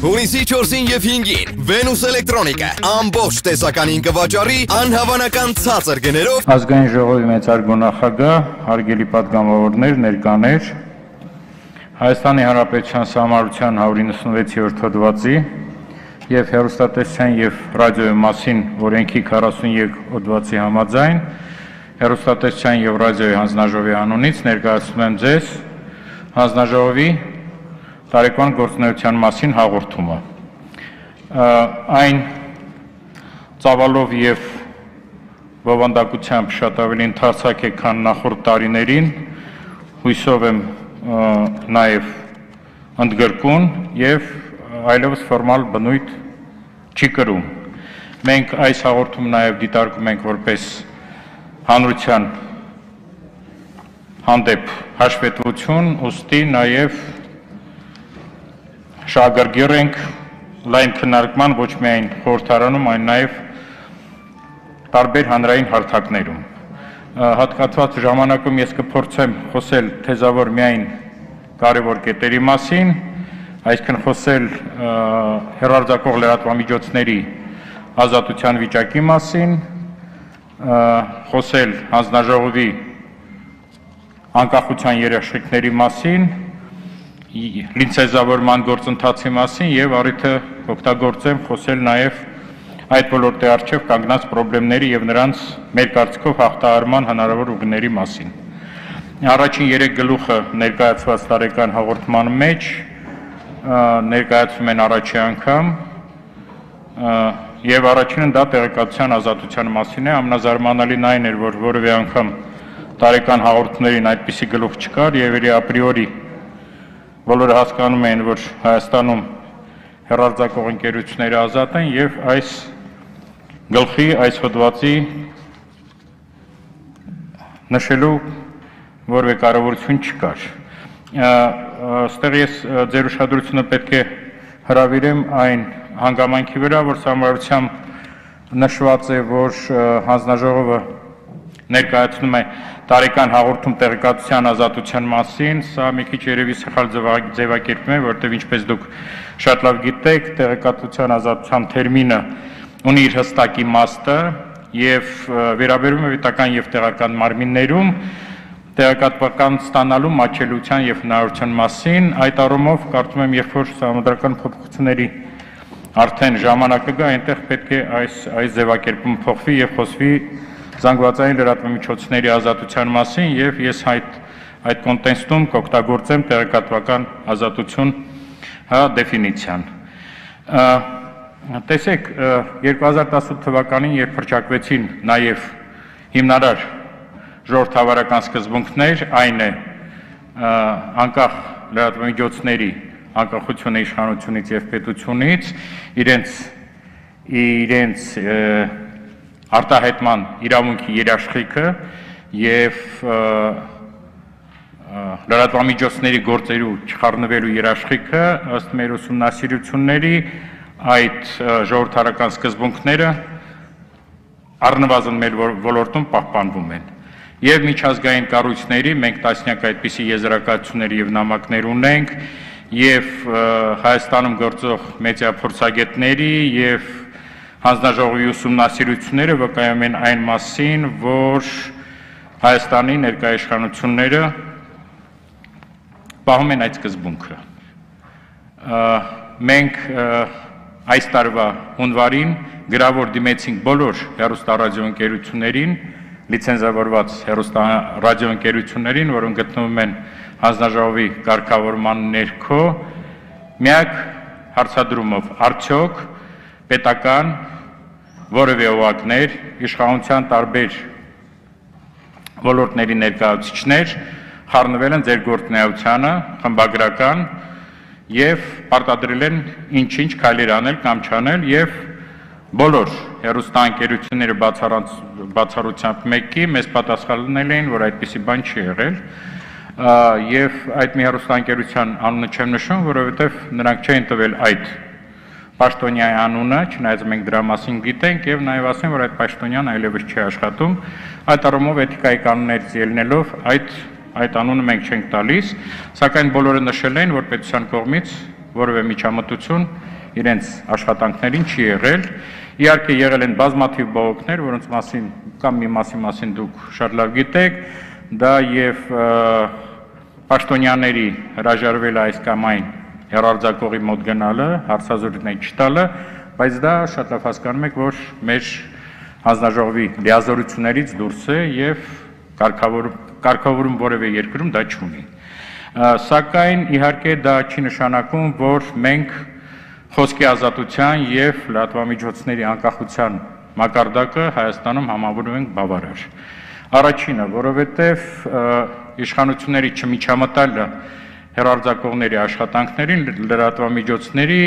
Հունիսի 4-ին և 5-ին Venus Էլեկտրոնիկը ամբողջ տեսականին կվաճառի անհավանական ցածր գներով Ազգային ժողովի մեծարգո նախագահ, հարգելի պատգամավորներ, ներկաներ, Հայաստանի Հանրապետության Սահմանադրության 196-րդ հոդվածի և հեռուստատեսության և ռադիոյի մասին օրենքի 43 հոդվածի համաձայն հեռուստատեսության և ռադիոյի հանձնաժողովի անունից ներկայացնում եմ ձեզ հանձնաժողովի տարեկան գործունեության մասին հաղորդումը։ Այն ծավալով և բովանդակությամբ շատ ավելի ընդարձակ է, քան նախորդ տարիներին, հույսով եմ նաև ընդգրկուն և այլևս ֆորմալ բնույթ չի կրում։ Մենք այս հաղորդումը նաև դիտարկում ենք որպես հանրության հանդեպ հաշվետվություն, ուստի նաև շահագրգիռ ենք լայն քննարկման ոչ միայն խորհրդարանում, այլ նաև տարբեր հանրային հարթակներում։ Հատկացված ժամանակում ես կփորձեմ խոսել թեզավոր միայն կարևոր կետերի մասին, այսինքն խոսել հեռարձակող լրատվամիջոցների ազատության վիճակի մասին, խոսել հանձնաժողովի անկախության երաշխիքների մասին, լիցենզավորման գործընթացի մասին և առիթը օգտագործեմ խոսել նաև այդ ոլորտի առջև կանգնած խնդիրների և նրանց մեր կարծիքով հաղթահարման հնարավոր ուղիների մասին։ Առաջին 3 գլուխը ներկայացված տարեկան հաղորդման մեջ ներկայացվում են առաջի անգամ և առաջինը դա տեղեկատվության ազատության մասին է։ Ամենազարմանալին այն էր, որ որևէ անգամ տարեկան հաղորդումներին այդպիսի գլուխ չկար և ապրիորի բոլորը հասկանում են, որ Հայաստանում հեռարձակող ընկերությունները ազատ են և այս գլխի, այս հոդվածի նշելու որևէ կարևորություն չկար։ Այստեղ ես ձեր ուշադրությունը պետք է հրավիրեմ այն հանգամանքի վրա, որ Սահմանադրությամբ նշված է, որ հանձնաժողովը ներկայացնում է տարեկան հաղորդում տեղեկատվության ազատության մասին, սա մի քիչ երևի սխալ ձևակերպում է, որտեղ ինչպես դուք շատ լավ գիտեք, տեղեկատվության ազատության թերմինը ունի իր հստակ իմաստը և վերաբերում է պետական և տեղական մարմիններում տեղեկատվական ստանալու մատչելիության և հնարավորության մասին։ Այդ առումով կարծում եմ, երբ որ սահմանադրական փոփոխությունների արդեն ժամանակը գա, այնտեղ պետք է այս ձևակերպումը փոխվի և խոսվի զանգվածային լրատվամիջոցների ազատության մասին և ես այդ կոնտեքստում կօգտագործեմ տեղեկատվական ազատություն դեֆինիցիան։ Տեսեք, 2018 թվականին, երբ հռչակվեցին նաև հիմնարար ժողովրդավարական սկզբունքներ, այն է անկախ լրատվամիջոցների անկախությունը իշխանությունից և պետությունից, իրենց արտահայտման իրավունքի երաշխիքը և լրատվամիջոցների գործերու չխառնվելու երաշխիքը ըստ մեր ուսումնասիրությունների այդ ժողովրդավարական սկզբունքները առնվազն մեր ոլորտում պահպանվում են։ Եվ միջազգային կառույցների մենք տասնյակ այդպիսի եզրակացություններ և նամակներ ունենք և Հայաստանում գործող մեդիափորձագետների և հանձնաժողովի ուսումնասիրությունները վկայում են այն մասին, որ Հայաստանի ներկայիշխանությունները պահում են այդ սկզբունքը։ Մենք այս տարվա հունվարին գրավոր դիմեցինք բոլոր հեռուստառադիոընկերություններին, լիցենզավորված հեռուստառադիոընկերություններին, որոնք գտնվում են հանձնաժողովի կարգավորման ներքո, միակ հարցադրումով արդյոք պետական որևէ օղակներ, իշխանության տարբեր ոլորտների ներկայացուցիչներ խառնվել են ձեր գործունեությանը, խմբագրական և պարտադրել են ինչ-ինչ քայլեր անել կամ չանել և բոլոր հեռուստաընկերությունները բացառությամբ մեկի մեզ պատասխանել էին, որ այդպիսի բան չի եղել և այդ մի հեռուստաընկերության անունը չեմ նշում, որովհետև նրանք չէին տվել այդ պաշտոնյայի անունը, չնայած մենք դրա մասին գիտենք և նաև ասեմ, որ այդ պաշտոնյան այլևս չի աշխատում, այդ առումով էթիկայի կանոններից ելնելով այդ անունը մենք չենք տալիս, սակայն բոլորը նշել են, որ պետության կողմից որևէ միջամտություն իրենց աշխատանքներին չի եղել։ Իհարկե եղել են բազմաթիվ բողոքներ, որոնց մասին կամ մի մասին դուք շատ լավ գիտեք, դա եւ պաշտոնյաների հրաժարվել այս կամ այն հեռարձակողի մոտ գնալը, հարցազրույցներ չտալը, բայց դա շատ լավ հասկանում եք, որ մեր հանձնաժողովի լիազորություններից դուրս է եւ կարգավորում որևէ երկրում դա չունի։ Սակայն իհարկե դա չի նշանակում, որ մենք խոսքի ազատության եւ լրատվամիջոցների անկախության մակարդակը Հայաստանում համարում ենք բավարար։ Առաջինը, որովհետեւ իշխանությունների չմիջամտալը հեռարձակողների աշխատանքներին լրատվամիջոցների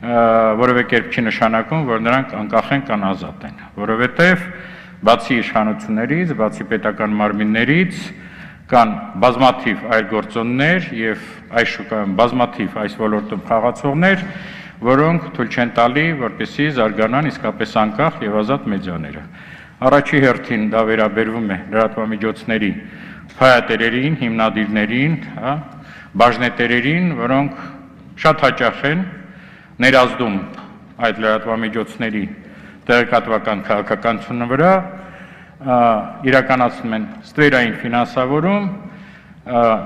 որևէ կերպ չի նշանակում, որ նրանք անկախ են կամ ազատ են, որովհետեւ բացի իշխանություններից, բացի պետական մարմիններից կան բազմաթիվ այլ գործոններ եւ այս շուկայում բազմաթիվ այս ոլորտում խաղացողներ, որոնք թույլ չեն տալի, որպեսզի զարգանան իսկապես անկախ եւ ազատ մեդիաները։ Առաջի հերթին դա վերաբերվում է լրատվամիջոցների փայատերերին, հիմնադիրներին, բաժնետերերին, որոնք շատ հաճախ են ներազդում այդ լրատվամիջոցների տեղեկատվական քաղաքականությունը վրա, իրականացնում են ստվերային ֆինանսավորում,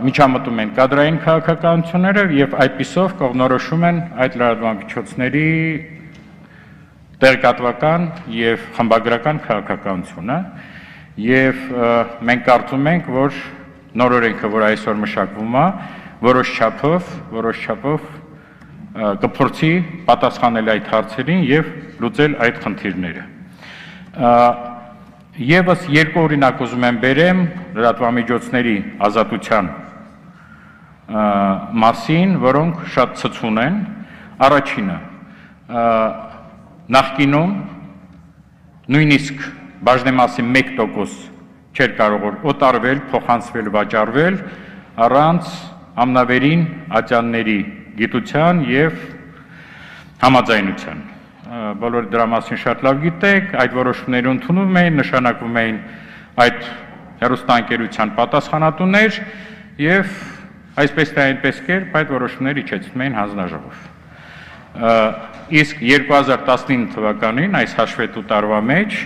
միջամտում են կադրային քաղաքականությունները եւ այդպիսով կողմնորոշում են այդ լրատվամիջոցների տեղեկատվական եւ խմբագրական քաղաքականությունը եւ մենք կարծում ենք, որ նոր օրենքը, որ այսօր մշակվում է, որոշ չափով կփորձի պատասխանել այդ հարցերին եւ լուծել այդ խնդիրները։ Եվս երկու օրինակ ուզում եմ բերեմ լրատվամիջոցների ազատության մասին, որոնք շատ ցցուն են։ Առաջինը, նախկինում նույնիսկ բաժնեմասի 1% չէր կարող օտարվել, փոխանցվել, վաճառվել առանց ամնավերին ատյանների գիտության եւ համաձայնության։ Բոլոր դրա մասին շատ լավ գիտեք, այդ որոշումները ընդունում էին, նշանակվում էին այդ հեռուստաընկերության պատասխանատուներ եւ այսպես թե այնպես կերպ այդ որոշումները իջեցնում էին հանձնաժողով։ Իսկ 2019 թվականին այս հաշվետու տարվա մեջ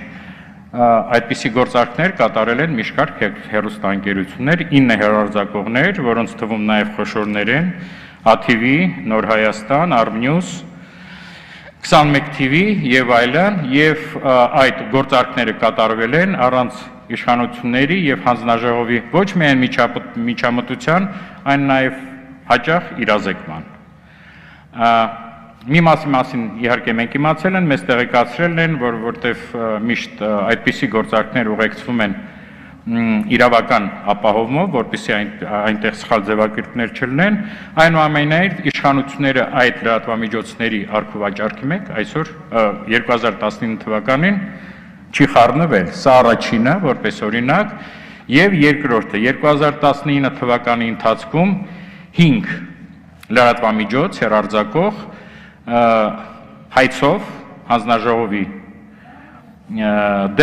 այդպիսի գործարքներ կատարել են մի շարք հեռուստաընկերություններ, 9 հեռարձակողներ, որոնց թվում նաեւ խոշորներ են ATV, Նոր Հայաստան, Armnews, 21 TV եւ այլն, եւ այդ գործարքները կատարվել են առանց իշխանությունների եւ հանձնաժողովի ոչ միայն միջամտության, այլ նաեւ հաճախ իրազեկման։ Մի մասին իհարկե մենք իմացել են, մեզ տեղեկացրել են, որտեվ միշտ այդպիսի գործարքներ ուղեկցվում են իրավական ապահովումով, որպեսզի այնտեղ սխալ ձևակերպներ չլինեն, այնուամենայնիվ իշխանությունները այդ լրատվամիջոցների առք ու վաճառքի մեջ այսօր 2019 թվականին չի խառնվել, սա առաջինը որպես օրինակ, եւ երկրորդը 2019 թվականի ընթացքում 5 լրատվամիջոց հեռարձակող հայցով հանձնաժողովի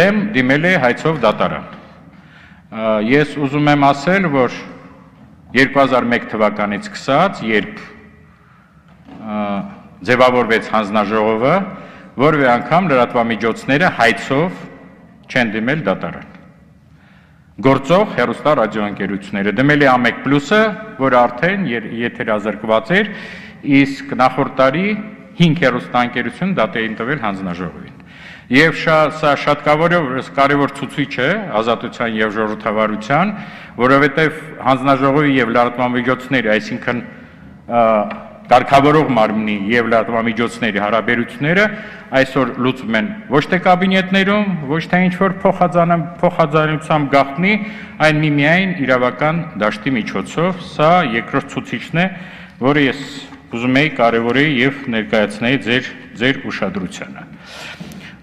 դեմ դիմել է հայցով դատարան։ Ես ուզում եմ ասել, որ 2001 թվականից սկսած, երբ ձևավորվեց հանձնաժողովը, որևէ անգամ լրատվամիջոցները հայցով չեն դիմել դատարան։ Գործող հեռուստա ռադիոընկերությունները դիմել է Ամեկ Պլյուսը, որը արդեն եթերազրկված էր, իսկ նախորդ տարի 5 հեռուստաընկերություն դատ էին տվել հանձնաժողովին։ Եվ սա շատ կարևոր ցուցիչ է ազատության եւ ժողովրդավարության, որովհետեւ հանձնաժողովի եւ լրատվամիջոցների, այսինքն կարգավորող մարմնի եւ լրատվամիջոցների հարաբերությունները այսօր լուծվում են ոչ թե կաբինետներում, ոչ թե ինչ-որ փոխհաձանությամբ գաղտնի, այլ միմիայն իրավական դաշտի միջոցով, սա երկրորդ ցուցիչն է, որը ես ուզում եի կարևորեի եւ ներկայացնեի ձեր ուշադրությանը։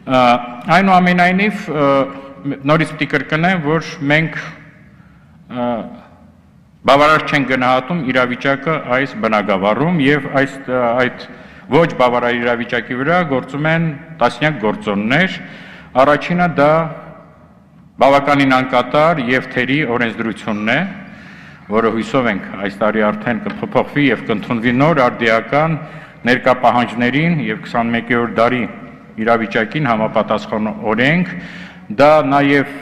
Այնուամենայնիվ նորից պիտի կրկնեմ, որ մենք բավարար չենք գնահատում իրավիճակը այս բնագավառում եւ այդ ոչ բավարար իրավիճակի վրա գործում են տասնյակ գործոններ։ Առաջինը դա բավականին անկատար եւ թերի օրենսդրությունն է, որը հույսով ենք այս տարի արդեն կփոփոխվի եւ կընդունվի նոր արդիական ներկա պահանջներին եւ 21-րդ դարի իրավիճակին համապատասխան օրենք, դա նաեւ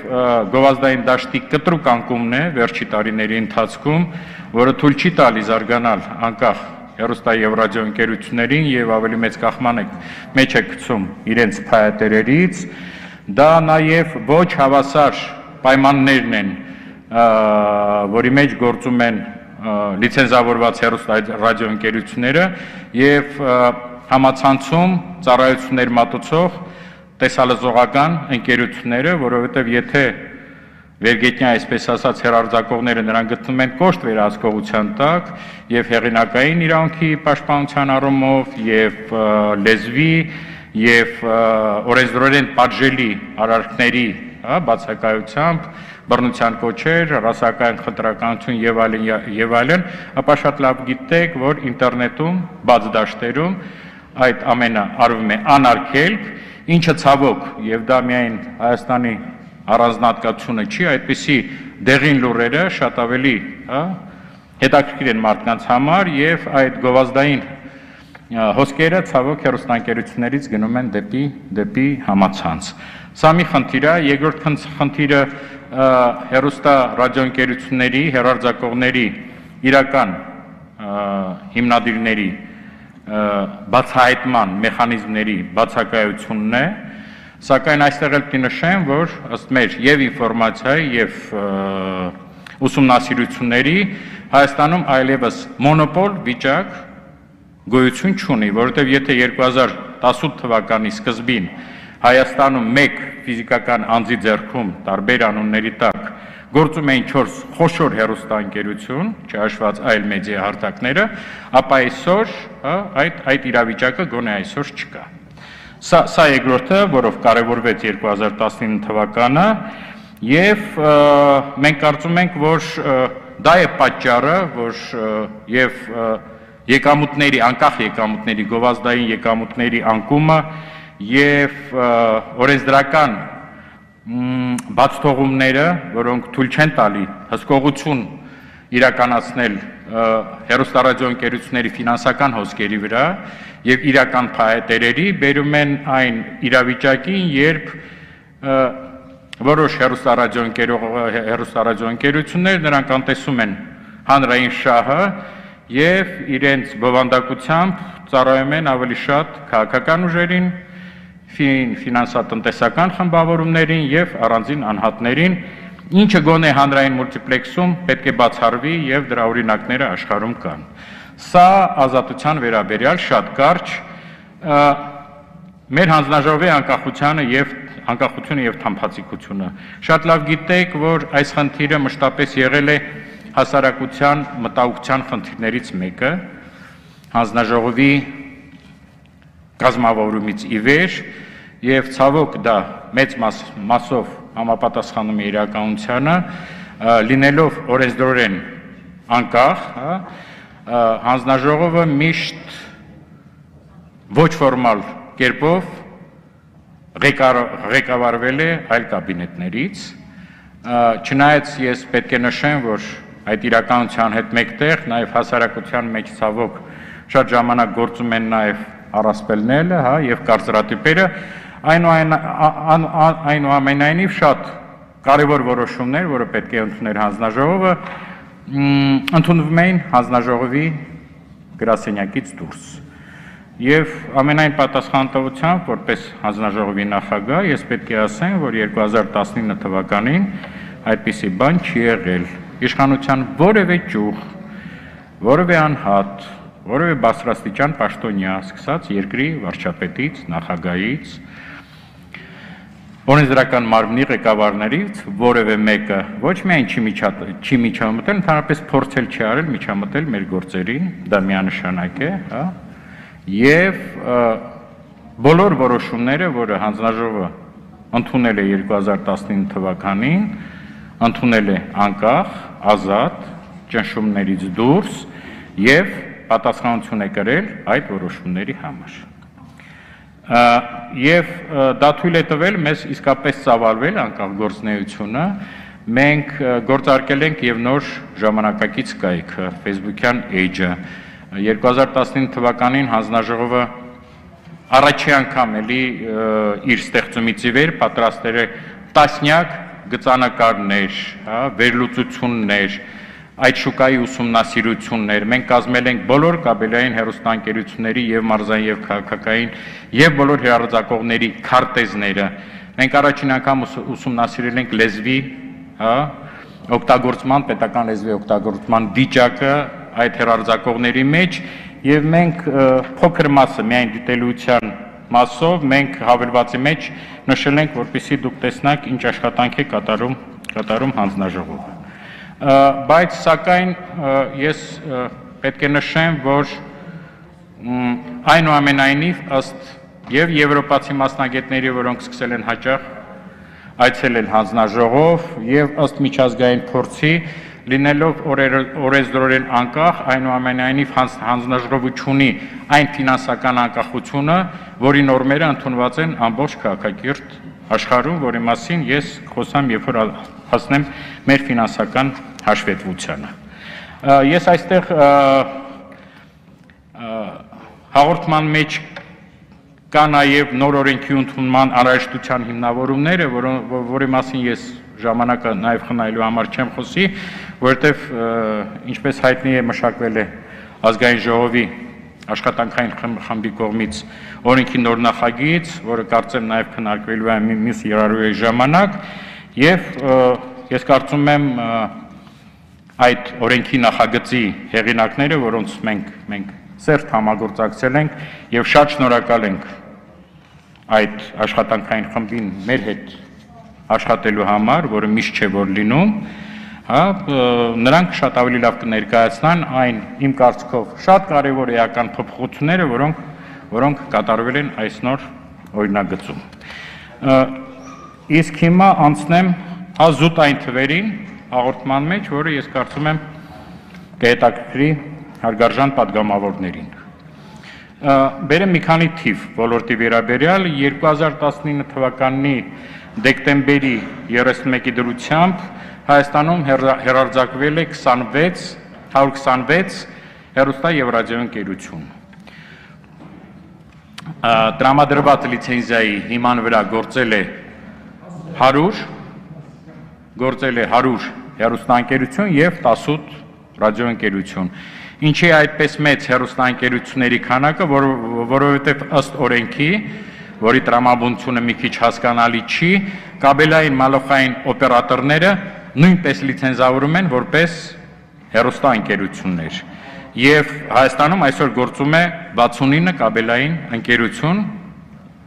գովազդային դաշտի կտրուկ անկումն է վերջի տարիների ընթացքում, որը թույլ չի տալի զարգանալ անկախ հեռուստա եւ ռադիոընկերություններին եւ ավելի մեծ կախման մեջ է գցում իրենց փայտերերից, դա նաեւ ոչ հավասար պայմաններն են, որի մեջ գործում են լիցենզավորված հեռուստա ռադիոընկերությունները եւ համացանցում ծառայություններ մատուցող տեսալզողական ընկերությունները, որովհետև եթե վերգետնյա, այսպես ասած, հեռարձակողները նրան գտնում են կոշտ վերահսկողության տակ եւ հեղինակային իրավունքի պաշտպանության առումով եւ լեզվի եւ օրենսդրորեն պատժելի արարքների, բացակայությամբ, բռնության կոչեր, ռասական խնդրականություն եւ այլն, ապա շատ լավ գիտեք, որ ինտերնետում, բաց դաշտերում այդ ամենը արվում է անարգելք, ինչը ցավոք եւ դա միայն Հայաստանի առանձնահատկությունը չի, այդպիսի դեղին լուրերը շատ ավելի հետաքրքիր են մարդկանց համար եւ այդ գովազդային հոսքերը ցավոք հեռուստաընկերություններից գնում են դեպի համացանց։ Սա մի խնդիր է, երկրորդ խնդիրը հեռուստա ռադիոընկերությունների, հեռարձակողների իրական հիմնադիրների բացահայտման մեխանիզմների բացակայությունն է, սակայն այստեղ էլ պետք է նշեմ, որ ըստ մեր եւ ինֆորմացիայի եւ ուսումնասիրությունների Հայաստանում այլևս մոնոպոլ վիճակ գոյություն չունի, որովհետեւ եթե 2018 թվականի սկզբին Հայաստանում մեկ ֆիզիկական անձի ձեռքում տարբեր անունների տակ գործում էին 4 խոշոր հեռուստաընկերություն, չհաշված այլ մեդիա հարթակները, ապա այսօր այդ իրավիճակը գոնե այսօր չկա։ Սա երկրորդը, որով կարևորվեց 2019 թվականը, եւ մենք կարծում ենք, որ դա է պատճառը, որ եւ եկամուտների, անկախ եկամուտների, գովազդային եկամուտների անկումը եւ օրենսդրական բացթողումները, որոնք թույլ չեն տալի հսկողություն իրականացնել հեռուստարադիոընկերությունների ֆինանսական հոսքերի վրա եւ իրական փայտերերի, բերում են այն իրավիճակին, երբ որոշ հեռուստարադիոընկերություններ նրանք անտեսում են հանրային շահը եւ իրենց բովանդակությամբ ծառայում են ավելի շատ քաղաքական ուժերին, ֆինանսատնտեսական խմբավորումներին եւ առանձին անհատներին, ինչը գոնե հանրային մուլտիպլեքսում պետք է բացառվի եւ դրա օրինակները աշխարհում կան։ Սա ազատության վերաբերյալ շատ կարճ մեր հանձնաժողովի անկախությունը եւ թամփացիկությունը։ Շատ լավ գիտեք, որ այս խնդիրը մշտապես եղել է հասարակության մտահոգության խնդիրներից մեկը, հանձնաժողովի կազմավորումից ի վեր, եւ ցավոք դա մեծ մասով համապատասխանում է իրականությանը, լինելով օրենսդրորեն անկախ, հանձնաժողովը միշտ ոչ ֆորմալ կերպով ղեկավարվել է այլ կաբինետներից, չնայած ես պետք է նշեմ, որ այդ իրականության հետ մեկտեղ նաեւ հասարակության մեջ ցավոք շատ ժամանակ գործում են նաեւ առասպելները, եւ կարծրատիպերը, այնուամենայնիվ շատ կարևոր որոշումներ, որը պետք է ընդուներ հանձնաժողովը, ընդունվում էին հանձնաժողովի գրասենյակից դուրս։ Եվ ամենայն պատասխանատվությամբ, որպես հանձնաժողովի նախագահ, ես պետք է ասեմ, որ 2019 թվականին այդպիսի բան չի եղել։ Իշխանության որևէ ճյուղ, որևէ անհատ, որևէ բարձրաստիճան պաշտոնյա, սկսած երկրի վարչապետից, նախագահից, օրենսդրական մարմնի ղեկավարներից որևէ մեկը ոչ միայն չի միջամտել, ընդհանրապես փորձել չի արել միջամտել մեր գործերին, դա միանշանակ է, եւ բոլոր որոշումները, որը հանձնաժողովը ընդունել է 2019 թվականին, ընդունել է անկախ, ազատ, ճնշումներից դուրս եւ պատասխանություն է կրել այդ որոշումների համար։ Եվ դա թույլ է տվել մեզ իսկապես ծավալվել անկախ գործունեությունը, մենք գործարկել ենք եւ նոր ժամանակակից կայքը, Facebook-յան էջը, 2019 թվականին հանձնաժողովը առաջի անգամ էլի իր ստեղծումից ի վեր պատրաստել է տասնյակ գծանկարներ, վերլուծություններ, այդ շուկայի ուսումնասիրություններ, մենք կազմել ենք բոլոր կաբելային հեռուստաընկերությունների եւ մարզային եւ քաղաքային եւ բոլոր հեռարձակողների քարտեզները, մենք առաջին անգամ ուսումնասիրել ենք լեզվի, օգտագործման, պետական լեզվի օգտագործման վիճակը այդ հեռարձակողների մեջ եւ մենք փոքր մասը միայն դիտելիության մասով մենք հավելվածի մեջ նշել ենք, որպեսզի դուք տեսնաք ինչ աշխատանք է կատարում հանձնաժողովը։ Բայց սակայն ես պետք է նշեմ, որ այնուամենայնիվ ըստ եւ եվրոպացի մասնագետների, որոնք սկսել են հաճախ այցելել հանձնաժողով եւ ըստ միջազգային փորձի լինելով օրենսդրորեն անկախ, այնուամենայնիվ հանձնաժողովը ունի այն ֆինանսական անկախությունը, որի նորմերը ընդունված են ամբողջ քաղաքակիրթ աշխարհում, որի մասին ես խոսամ, երբ որ հասնեմ մեր ֆինանսական հաշվետվությանը։ Ես այստեղ հաղորդման մեջ կա նաև նոր օրենքի ընդունման անհրաժեշտության հիմնավորումները, որի մասին ես ժամանակը նաև խնայելու համար չեմ խոսի, որովհետև ինչպես հայտնի է մշակվել է ազգային ժողովի աշխատանքային խմբի կողմից օրենքի նոր նախագիծ, որը կարծեմ նաև քննարկվելու է մյուս երարույի ժամանակ, եւ ես կարծում եմ այդ օրենքի նախագծի հեղինակները, որոնց մենք սերտ համագործակցել ենք եւ շատ շնորհակալ ենք այդ աշխատանքային խմբին մեր հետ աշխատելու համար, որը միշտ չէ որ լինում, նրանք շատ ավելի լավ կներկայացնան այն իմ կարծիքով շատ կարևոր էական փոփոխությունները, որոնք կատարվել են այս նոր օրինագծում։ Իսկ հիմա անցնեմ զուտ այն թվերին հաղորդման մեջ, որը ես կարծում եմ կհետաքրքրի հարգարժան պատգամավորներին։ Բերեմ մի քանի թիվ ոլորտի վերաբերյալ 2019 թվականի դեկտեմբերի 31-ի դրությամբ Հայաստանում հեռարձակվել է 126 հեռուստա եւ ռադիոընկերություն։ Տրամադրված լիցենզիայի հիման վրա գործել է 100 հեռուստաընկերություն եւ 18 ռադիոընկերություն։ Ինչի է այդպես մեծ հեռուստաընկերությունների քանակը, որովհետև ըստ օրենքի, որի տրամաբանությունը մի քիչ հասկանալի չի, կաբելային մալոխային օպերատորները նույնպես լիցենզավորում են որպես հեռուստաընկերություններ։ Եվ Հայաստանում այսօր գործում է 69 կաբելային ընկերություն,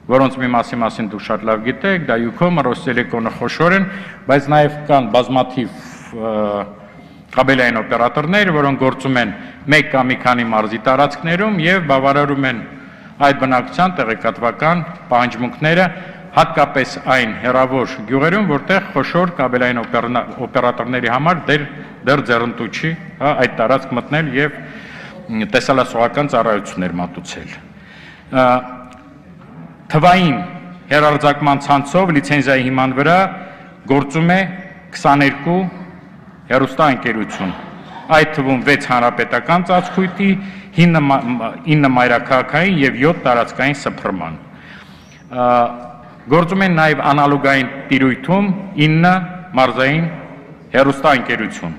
որոնց մի մասին դուք շատ լավ գիտեք, դա Յուքոմ, Ռոստելեկոմը խոշոր են, բայց նաև կան բազմաթիվ կաբելային օպերատորներ, որոնք գործում են մեկ կամ մի քանի մարզի տարածքներում եւ բավարարում են այդ բնակչության տեղեկատվական պահանջմունքները, հատկապես այն հեռավոր գյուղերում, որտեղ խոշոր կաբելային օպերատորների համար դեռ ձեռնտու չի այդ տարածք մտնել եւ տեսալասողական ծառայություններ մատուցել։ Թվային հեռարձակման ցանցով լիցենզիայի հիման վրա գործում է 22 հեռուստաընկերություն, այդ թվում 6 հանրապետական ծածկույթի, 9 մայրաքաղաքային եւ 7 տարածքային սփռման։ Գործում են նաեւ անալոգային տիրույթում 9 մարզային հեռուստաընկերություն։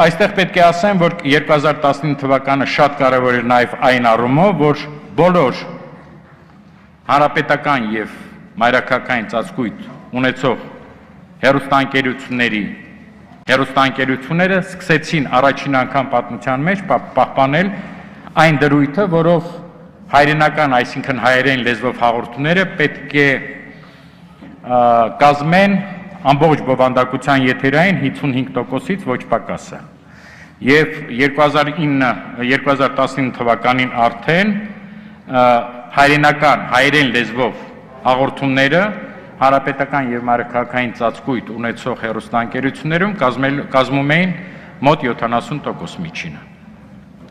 Այստեղ պետք է ասեմ, որ 2019 թվականը շատ կարևոր էր նաեւ այն առումով, որ բոլոր հանրապետական եւ մայրաքաղաքային ծածկույթ ունեցող հեռուստաընկերությունները սկսեցին առաջին անգամ պատմության մեջ պահպանել այն դրույթը, որով հայրենական, այսինքն հայերեն լեզվով հաղորդումները պետք է կազմեն ամբողջ բովանդակության եթերային 55%-ից ոչ պակասը։ Եվ 2019 թվականին արդեն հայերեն լեզվով հաղորդումները հանրապետական եւ մայրաքաղաքային ծածկույթ ունեցող հեռուստաընկերություններում կազմում էին մոտ 70% միջինը։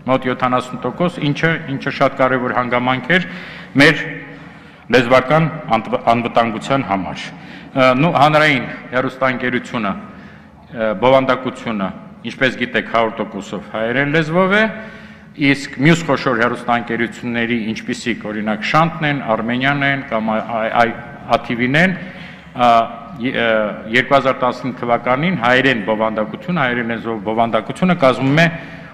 Մոտ 70%, ինչը շատ կարևոր հանգամանք էր մեր լեզվական անվտանգության համար։ Հանրային հեռուստաընկերությունը բովանդակությունը ինչպես գիտեք 100%-ով հայերեն լեզվով է, իսկ մյուս խոշոր հեռուստաընկերությունների, ինչպիսիք օրինակ Շանտն են, Արմենիան են կամ ATV-ն են, 2015 թվականին հայերեն բովանդակություն, հայերեն լեզվով բովանդակությունը կազմում է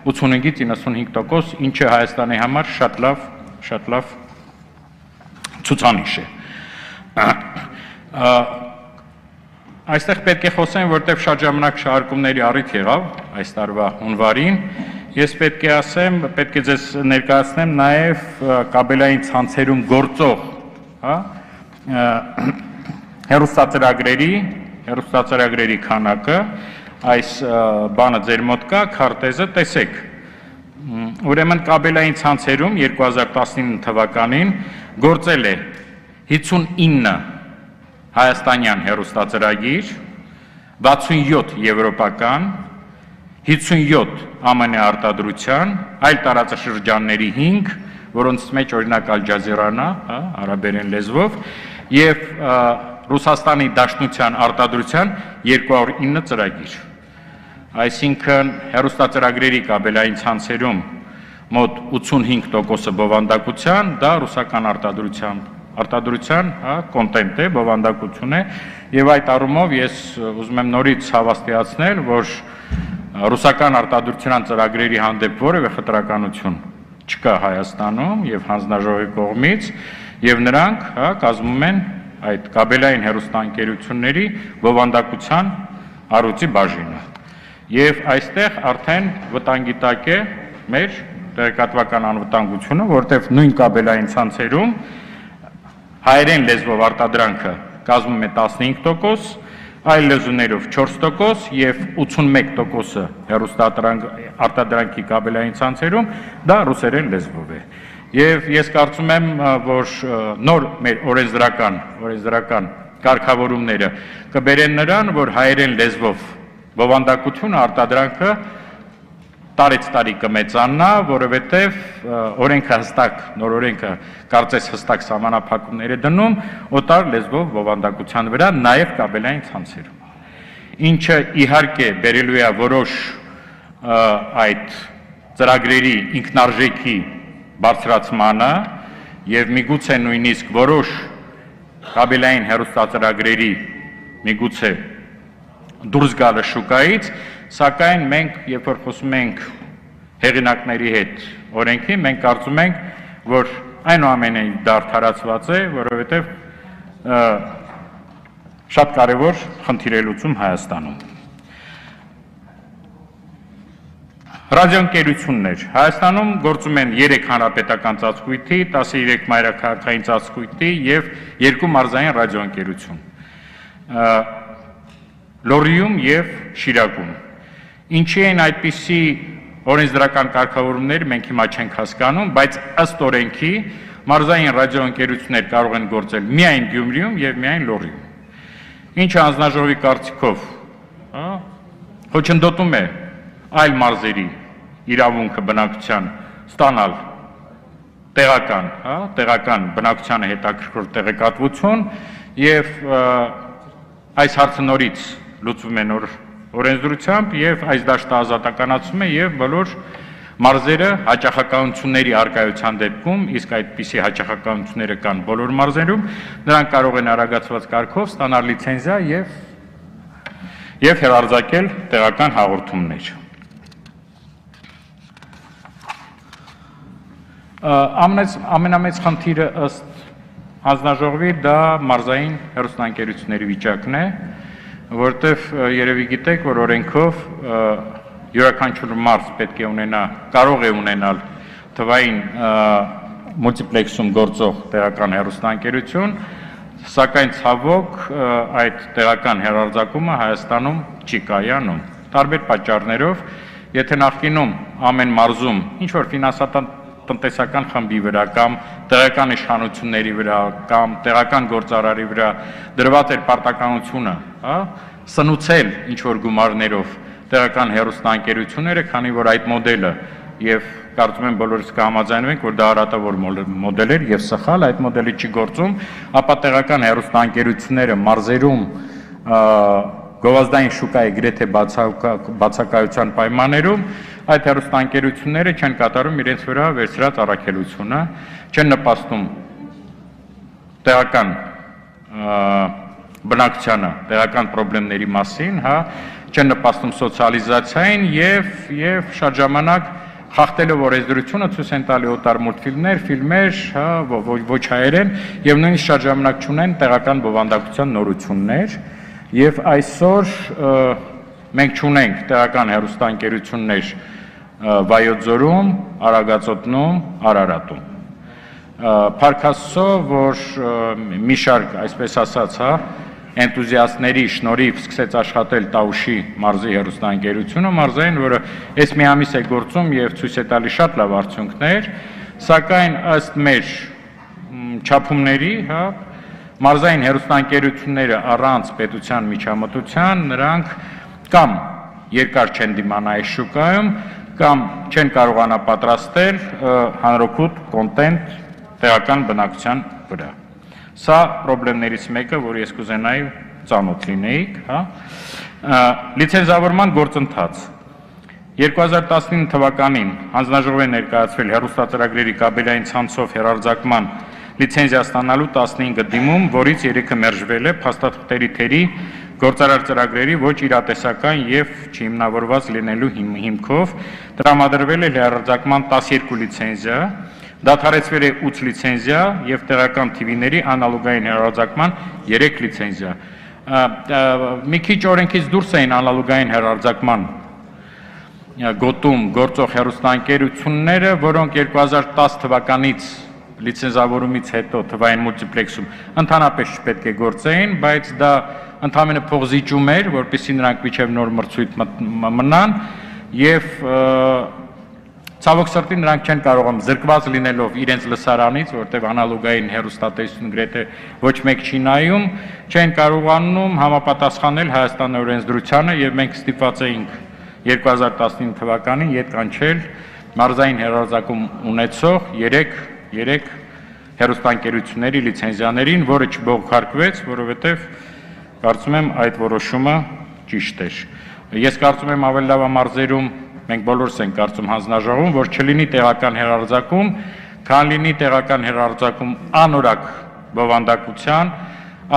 85-ից 95%, ինչը Հայաստանի համար շատ լավ ցուցանիշ է։ Այստեղ պետք է խոսեմ, որտեղ շատ ժամանակ շարժումների առիթ եղավ այս տարվա հունվարին, ես պետք է ասեմ, պետք է ձեզ ներկայացնեմ նաև կաբելային ցանցերում գործող, հեռուստածրագրերի քանակը, այս բանը ձեր մոտ կա, քարտեզը տեսեք։ Ուրեմն կաբելային ցանցերում 2019 թվականին գործել է 59 հայաստանյան հեռուստածրագիր, 67 եվրոպական, 57 ԱՄՆ արտադրության, այլ տարածաշրջանների 5, որոնց մեջ օրինակ Ալ Ջազիրան է, արաբերեն լեզվով, եւ Ռուսաստանի Դաշնության արտադրության 209 ծրագիր։ Այսինքն հեռուստածրագրերի կաբելային ցանցերում մոտ 85%-ը բովանդակության, դա ռուսական արտադրության կոնտենտ է, բովանդակություն է, եւ այդ առումով ես ուզում եմ նորից հավաստիացնել, որ ռուսական արտադրության ծրագրերի հանդեպ որևէ խտրականություն չկա Հայաստանում եւ հանձնաժողովի կողմից, եւ նրանք կազմում են այդ կաբելային հեռուստաընկերությունների բովանդակության առույցի բաժինը։ Եվ այստեղ արդեն վտանգի տակ է մեր տեղեկատվական անվտանգությունը, որտեղ նույն կաբելային ցանցերում հայերեն լեզվով արտադրանքը կազմում է 15%, այլ լեզուներով 4% եւ 81%-ը հեռուստաարտադրանքի կաբելային ցանցերում դա ռուսերեն լեզվով է։ Եվ ես կարծում եմ, որ նոր մեր օրենսդրական կարգավորումները կբերեն նրան, որ հայերեն լեզվով բովանդակությունը արտադրանքը տարեց տարի կմեծանա, որովհետև օրենքը հստակ, նոր օրենքը կարծես հստակ սահմանափակումներ է դնում օտար լեզվով բովանդակության վրա, նաև կաբելային ցանցերում։ Ինչը իհարկե բերելու է որոշ այդ ծրագրերի ինքնարժեքի բարձրացմանը եւ միգուցե նույնիսկ որոշ կաբելային հեռուստածրագրերի միգուցե դուրս գալը շուկայից, սակայն մենք, երբ որ խոսում ենք հեղինակների հետ օրենքի, մենք կարծում ենք, որ այնուամենայնիվ դա արդարացված է, որովհետև շատ կարևոր խնդիր է լուծում Հայաստանում։ Ռադիոընկերություններ Հայաստանում գործում են 3 հանրապետական ծածկույթի, 13 մայրաքաղաքային ծածկույթի եւ 2 մարզային ռադիոընկերություն։ Լոռիում եւ Շիրակում։ Ինչի են այդպիսի օրենսդրական կարգավորումներ մենք հիմա չենք հասկանում, բայց ըստ օրենքի մարզային ռադիոընկերություններ կարող են գործել միայն Գյումրիում եւ միայն Լոռիում։ Ինչը հանձնաժողովի կարծիքով խոչընդոտում է այլ մարզերի իրավունքը բնակության ստանալ տեղական բնակչությանը հետաքրքրող տեղեկատվություն եւ այս հարցը նորից լուծվում է նոր օրենսդրությամբ եւ այս դաշտը ազատականացում է եւ բոլոր մարզերը հաճախականությունների արկայության դեպքում, իսկ այդպիսի հաճախականությունները կան բոլոր մարզերում, նրանք կարող են արագացված կարգով ստանալ լիցենզիա եւ հեռարձակել տեղական հաղորդումներ։ Ամենամեծ խնդիրը ըստ հանձնաժողովի դա մարզային հեռուստաընկերությունների վիճակն է, որտեղ երևի գիտեք, որ օրենքով յուրաքանչյուր մարզ պետք է ունենա, կարող է ունենալ թվային մուլտիպլեքսում գործող տեղական հեռուստաընկերություն, սակայն ցավոք այդ տեղական հեռարձակումը Հայաստանում չի կայանում։ Տարբեր պատճառներով, եթե նախկինում ամեն մարզում ինչ որ ֆինանսական խմբի վրա կամ տեղական իշխանությունների վրա կամ տեղական գործարարի վրա դրված էր պարտականությունը, սնուցել ինչ որ գումարներով տեղական հեռուստաընկերությունները, քանի որ այդ մոդելը եւ կարծում եմ բոլորս կհամաձայնվենք, որ դա արատավոր մոդել էր եւ սխալ, այդ մոդելը չի գործում, ապա տեղական հեռուստաընկերությունները մարզերում գովազդային շուկայի գրեթե բացակայության պայմաններում այդ հեռուստաընկերությունները չեն կատարում իրենց վրա վերցրած առաքելությունը, չեն նպաստում տեղական բնակչությանը, տեղական խնդիրների մասին, չեն նպաստում սոցիալիզացիային եւ շատ ժամանակ խախտելով օրենսդրությունը ցույց են տալի օտար մուլտֆիլմներ, ֆիլմեր, ոչ հայերեն եւ նույնիսկ շատ ժամանակ չունեն տեղական բովանդակության նորություններ եւ այսօր մենք չունենք տեղական հեռուստաընկերություններ Վայոց ձորում, Արագածոտնում, Արարատում։ Փառք Աստծո, որ մի շարք, այսպես ասած, էնտուզիաստների շնորհիվ սկսեց աշխատել Տաուշի մարզի հեռուստաընկերությունը, մարզային, որը այս մի ամիս է գործում եւ ցույց է տալի շատ լավ արդյունքներ, սակայն ըստ մեր չափումների, մարզային հեռուստաընկերությունները առանց պետության միջամտության, նրանք կամ երկար չեն դիմանա այս շուկայում, կամ չեն կարողանա պատրաստել հանրօգուտ կոնտենտ տեղական բնակչության վրա։ Սա խնդիրներից մեկը, որ ես կուզենայի ծանոթ լինեիք, լիցենզավորման գործընթաց 2019 թվականին հանձնաժողով է ներկայացվել հեռուստածրագրերի կաբելային ցանցով հեռարձակման լիցենզիա ստանալու 15 դիմում, որից 3-ը մերժվել է փաստաթղթերի թերի գործարար ծրագրերի ոչ իրատեսական եւ չհիմնավորված լինելու հիմքով, տրամադրվել է հեռարձակման 12 լիցենզիա, դադարեցվել է 8 լիցենզիա եւ տեղական TV-ների անալոգային հեռարձակման 3 լիցենզիա։ Մի քիչ օրենքից դուրս էին անալոգային հեռարձակման գոտում գործող հեռուստաընկերությունները, որոնք 2010 թվականից լիցենզավորումից հետո թվային մուլտիպլեքսում ընդհանրապես չպետք է գործեին, բայց դա ընդհանրապես փողզիջում էր, որպեսզի նրանք միջև նոր մրցույթ մնան եւ ցավոք սրտի նրանք չեն կարողանում զրկված լինելով իրենց լսարանից, որտեղ անալոգային հեռուստատեսություն գրեթե ոչ մեկ չի նայում, չեն կարողանում համապատասխանել Հայաստանի օրենսդրությանը եւ մենք ստիպված էինք 2019 թվականին ետ կանչել մարզային հեռարձակում ունեցող 3 հեռուստաընկերությունների լիցենզիաներին, որը չբողոքարկվեց, որովհետև կարծում եմ այդ որոշումը ճիշտ էր։ Ես կարծում եմ ավելի լավ մարզերում մենք բոլորս ենք կարծում հանձնաժողովում, որ չլինի տեղական հեռարձակում, քան լինի տեղական հեռարձակում անորակ բովանդակության,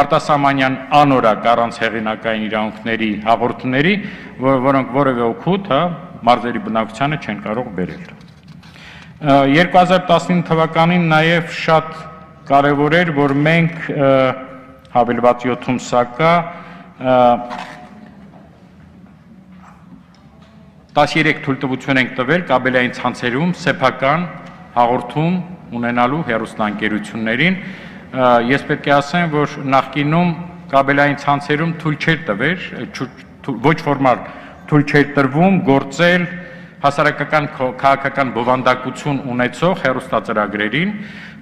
արտասահմանյան անորակ առանց հեղինակային իրավունքների հաղորդումների, որոնք որևէ օգուտ մարզերի բնակչությանը չեն կարող բերել։ 2019 թվականին նաև շատ կարևոր էր, որ մենք հավելված 7-ում սա կա 13 թույլտվություն ենք տվել կաբելային ցանցերում սեփական հաղորդում ունենալու հեռուստաընկերություններին։ Ես պետք է ասեմ, որ նախկինում կաբելային ցանցերում թույլ չէր տվել, ոչ ֆորմալ թույլ չէր տրվում գործել հասարակական քաղաքական բովանդակություն ունեցող հեռուստածրագրերին,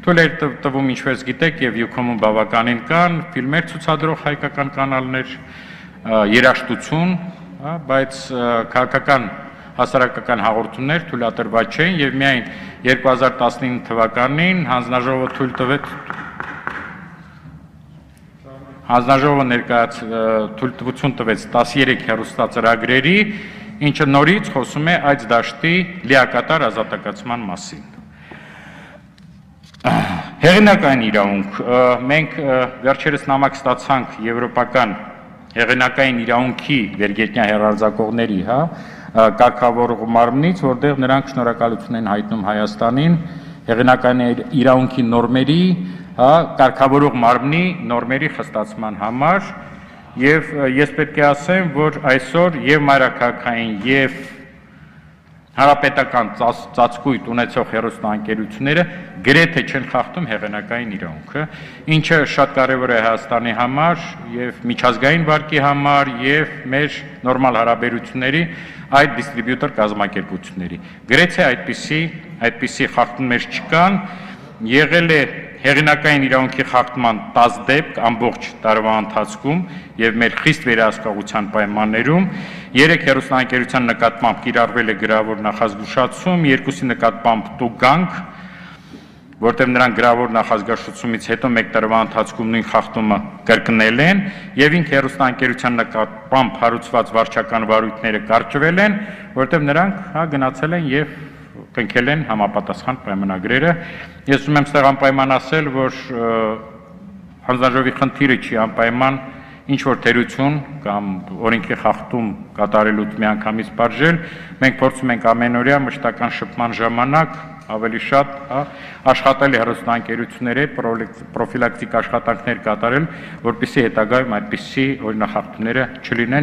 թույլ էր տվում, ինչպես գիտեք, եւ յուքոմում բավականին կան ֆիլմեր ցուցադրող հայկական կանալներ, երաժշտություն, բայց քաղաքական հասարակական հաղորդումներ թույլատրված չէին եւ միայն 2019 թվականին հանձնաժողովը թույլ տվեց թույլտվություն տվեց 13 հեռուստածրագրերի, ինչը նորից խոսում է այդ դաշտի լիակատար ազատակացման մասին։ Հեղինակային իրավունք, մենք վերջերս նամակ ստացանք եվրոպական հեղինակային իրավունքի վերգետնյա հեռարձակողների, կարգավորող մարմնից, որտեղ նրանք շնորհակալություն են հայտնում Հայաստանին հեղինակային իրավունքի նորմերի, կարգավորող մարմնի նորմերի խստացման համար, եւ ես պետք է ասեմ, որ այսօր եւ մայրաքաղաքային եւ հանրապետական ծածկույթ ունեցող հեռուստաընկերությունները գրեթե չեն խախտում հեղինակային իրավունքը, ինչը շատ կարևոր է Հայաստանի համար եւ միջազգային վարկի համար եւ մեր նորմալ հարաբերությունների այդ դիստրիբյուտոր կազմակերպությունների։ Գրեթե այդպիսի խախտումներ չկան, եղել է հեղինակային իրավունքի խախտման 10 դեպք ամբողջ տարվա ընթացքում եւ մեր խիստ վերահսկողության պայմաններում 3 հեռուստաընկերության նկատմամբ կիրառվել է գրավոր նախազգուշացում, 2-ի նկատմամբ տուգանք, որտեղ նրանք գրավոր նախազգաշությունից հետո մեկ տարվա ընթացքում նույն խախտումը կրկնել են եւ ինք հեռուստաընկերության նկատմամբ հարուցված վարչական վարույթները կարճվել են, որտեղ նրանք գնացել են եւ կնքել են համապատասխան պայմանագրերը։ Ես ուզում եմ ստեղ անպայման ասել, որ հանձնաժողովի խնդիրը չի անպայման ինչ որ թերություն կամ օրենքի խախտում կատարելուց միանգամից բաժել, մենք փորձում ենք ամենօրյա մշտական շփման ժամանակ ավելի շատ աշխատել հեռուստաընկերությունների պրոֆիլակտիկ աշխատանքներ կատարել, որպեսզի հետագայում այդպիսի օրինախախտումները չլինեն։